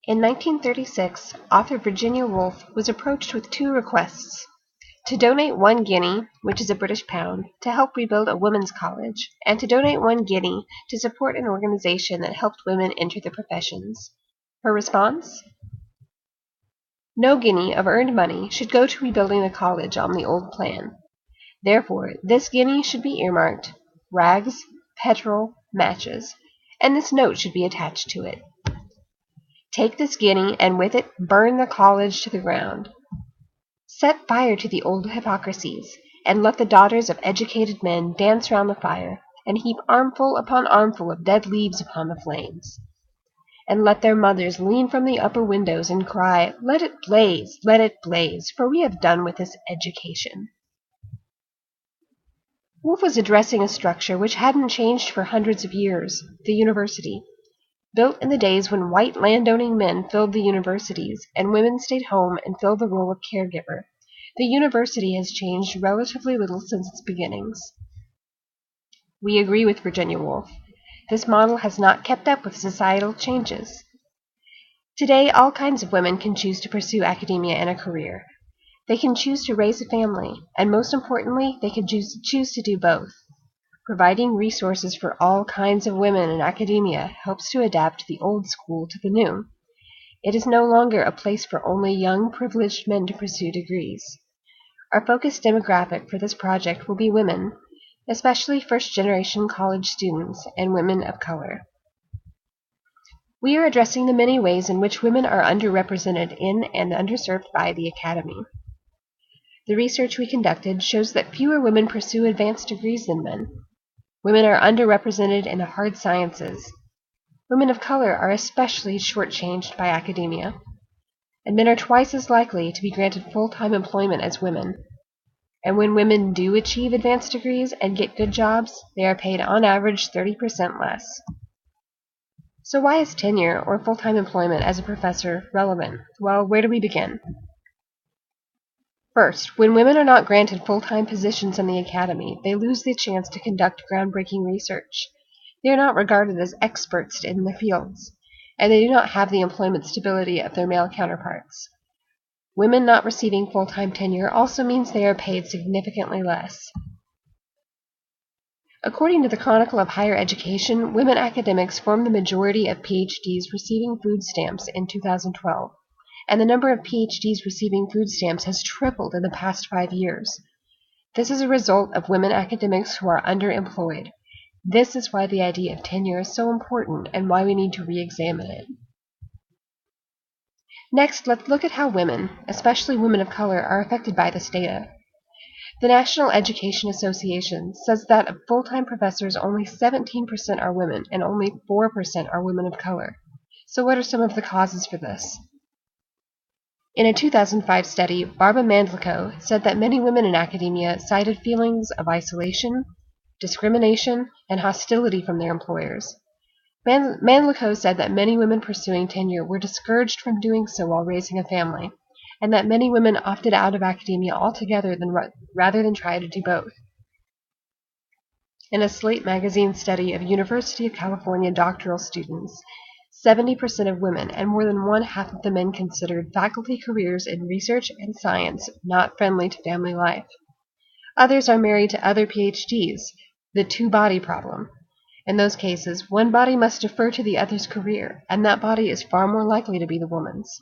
In 1936, author Virginia Woolf was approached with two requests: to donate 1 guinea, which is a British pound, to help rebuild a women's college, and to donate 1 guinea to support an organization that helped women enter the professions. Her response? No guinea of earned money should go to rebuilding the college on the old plan. Therefore, this guinea should be earmarked rags, petrol, matches, and this note should be attached to it. Take this guinea, and with it burn the college to the ground. Set fire to the old hypocrisies, and let the daughters of educated men dance round the fire, and heap armful upon armful of dead leaves upon the flames. And let their mothers lean from the upper windows and cry, let it blaze, for we have done with this education. Woolf was addressing a structure which hadn't changed for hundreds of years, the university. Built in the days when white landowning men filled the universities and women stayed home and filled the role of caregiver, the university has changed relatively little since its beginnings. We agree with Virginia Woolf. This model has not kept up with societal changes. Today, all kinds of women can choose to pursue academia and a career. They can choose to raise a family, and most importantly, they can choose to do both. Providing resources for all kinds of women in academia helps to adapt the old school to the new. It is no longer a place for only young, privileged men to pursue degrees. Our focused demographic for this project will be women, especially first-generation college students and women of color. We are addressing the many ways in which women are underrepresented in and underserved by the academy. The research we conducted shows that fewer women pursue advanced degrees than men. Women are underrepresented in the hard sciences. Women of color are especially shortchanged by academia. And men are twice as likely to be granted full-time employment as women. And when women do achieve advanced degrees and get good jobs, they are paid on average 30% less. So why is tenure or full-time employment as a professor relevant? Well, where do we begin? First, when women are not granted full-time positions in the academy, they lose the chance to conduct groundbreaking research. They are not regarded as experts in their fields, and they do not have the employment stability of their male counterparts. Women not receiving full-time tenure also means they are paid significantly less. According to the Chronicle of Higher Education, women academics form the majority of PhDs receiving food stamps in 2012. And the number of PhDs receiving food stamps has tripled in the past 5 years. This is a result of women academics who are underemployed. This is why the idea of tenure is so important and why we need to re-examine it. Next, let's look at how women, especially women of color, are affected by this data. The National Education Association says that of full-time professors, only 17% are women and only 4% are women of color. So what are some of the causes for this? In a 2005 study, Barbara Mandlico said that many women in academia cited feelings of isolation, discrimination, and hostility from their employers. Mandlico said that many women pursuing tenure were discouraged from doing so while raising a family, and that many women opted out of academia altogether rather than try to do both. In a Slate magazine study of University of California doctoral students, 70% of women and more than one-half of the men considered faculty careers in research and science not friendly to family life. Others are married to other PhDs, the two-body problem. In those cases, one body must defer to the other's career, and that body is far more likely to be the woman's.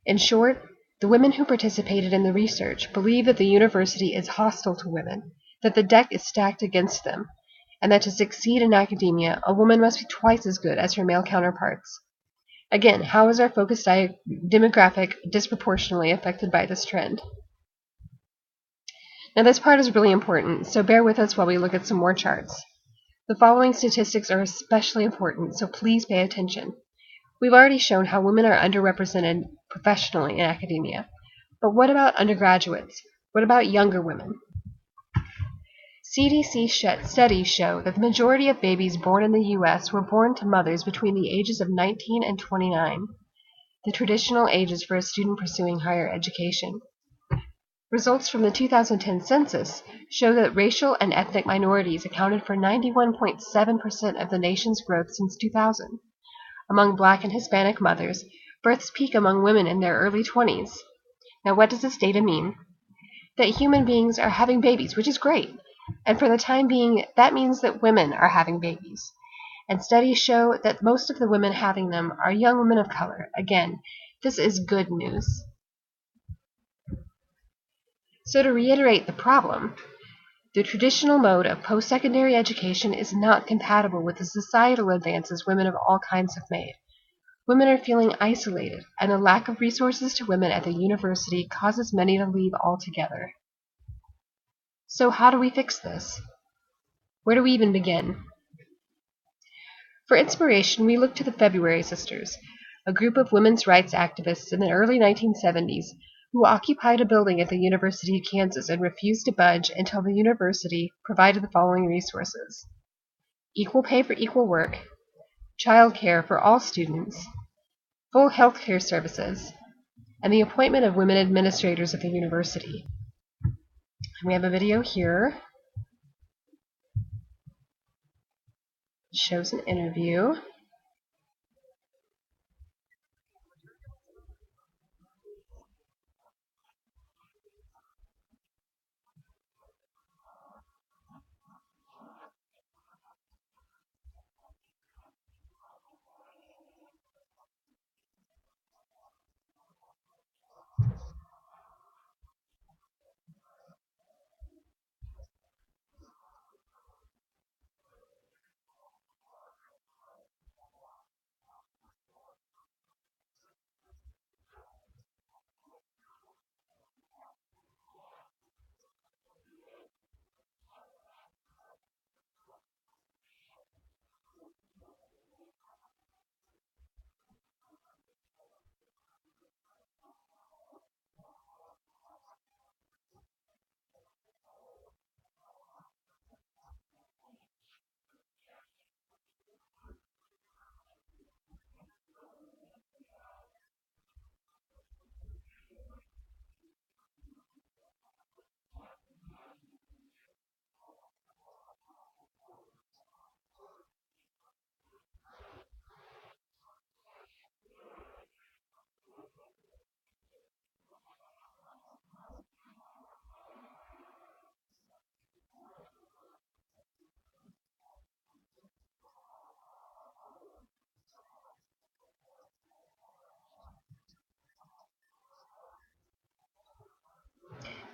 In short, the women who participated in the research believe that the university is hostile to women, that the deck is stacked against them, and that to succeed in academia, a woman must be twice as good as her male counterparts. Again, how is our focused demographic disproportionately affected by this trend? Now this part is really important, so bear with us while we look at some more charts. The following statistics are especially important, so please pay attention. We've already shown how women are underrepresented professionally in academia. But what about undergraduates? What about younger women? CDC studies show that the majority of babies born in the U.S. were born to mothers between the ages of 19 and 29, the traditional ages for a student pursuing higher education. Results from the 2010 census show that racial and ethnic minorities accounted for 91.7% of the nation's growth since 2000. among Black and Hispanic mothers, births peak among women in their early 20s. Now, what does this data mean? That human beings are having babies, which is great. And for the time being, that means that women are having babies. And studies show that most of the women having them are young women of color. Again, this is good news. So to reiterate the problem, the traditional mode of post-secondary education is not compatible with the societal advances women of all kinds have made. Women are feeling isolated, and the lack of resources to women at the university causes many to leave altogether. So how do we fix this? Where do we even begin? For inspiration, we look to the February Sisters, a group of women's rights activists in the early 1970s who occupied a building at the University of Kansas and refused to budge until the university provided the following resources: equal pay for equal work, child care for all students, full health care services, and the appointment of women administrators at the university. We have a video here. It shows an interview.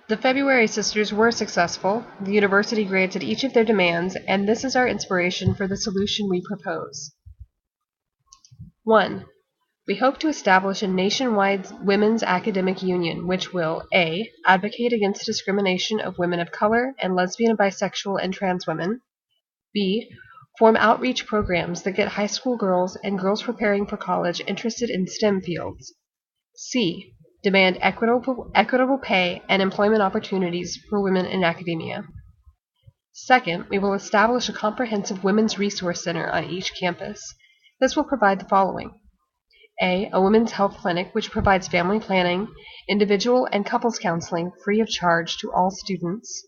The February Sisters were successful. The university granted each of their demands, and this is our inspiration for the solution we propose. 1. We hope to establish a nationwide women's academic union which will A. Advocate against discrimination of women of color and lesbian, bisexual, and trans women. B. Form outreach programs that get high school girls and girls preparing for college interested in STEM fields. C. Demand equitable pay and employment opportunities for women in academia. Second, we will establish a comprehensive women's resource center on each campus. This will provide the following: A women's health clinic which provides family planning, individual and couples counseling free of charge to all students.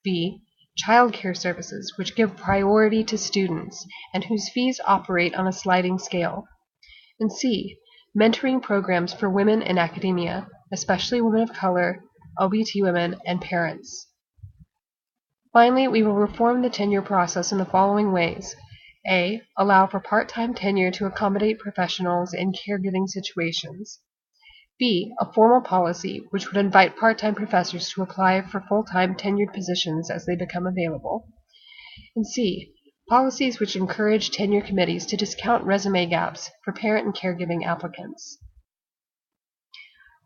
B. Child care services which give priority to students and whose fees operate on a sliding scale. And C. Mentoring programs for women in academia, especially women of color, LGBTQ women, and parents. Finally, we will reform the tenure process in the following ways. A. Allow for part-time tenure to accommodate professionals in caregiving situations. B. A formal policy which would invite part-time professors to apply for full-time tenured positions as they become available. And C. Policies which encourage tenure committees to discount resume gaps for parent and caregiving applicants.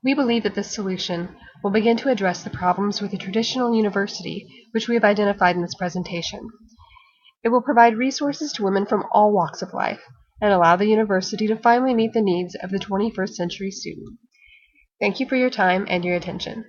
We believe that this solution will begin to address the problems with the traditional university which we have identified in this presentation. It will provide resources to women from all walks of life and allow the university to finally meet the needs of the 21st century student. Thank you for your time and your attention.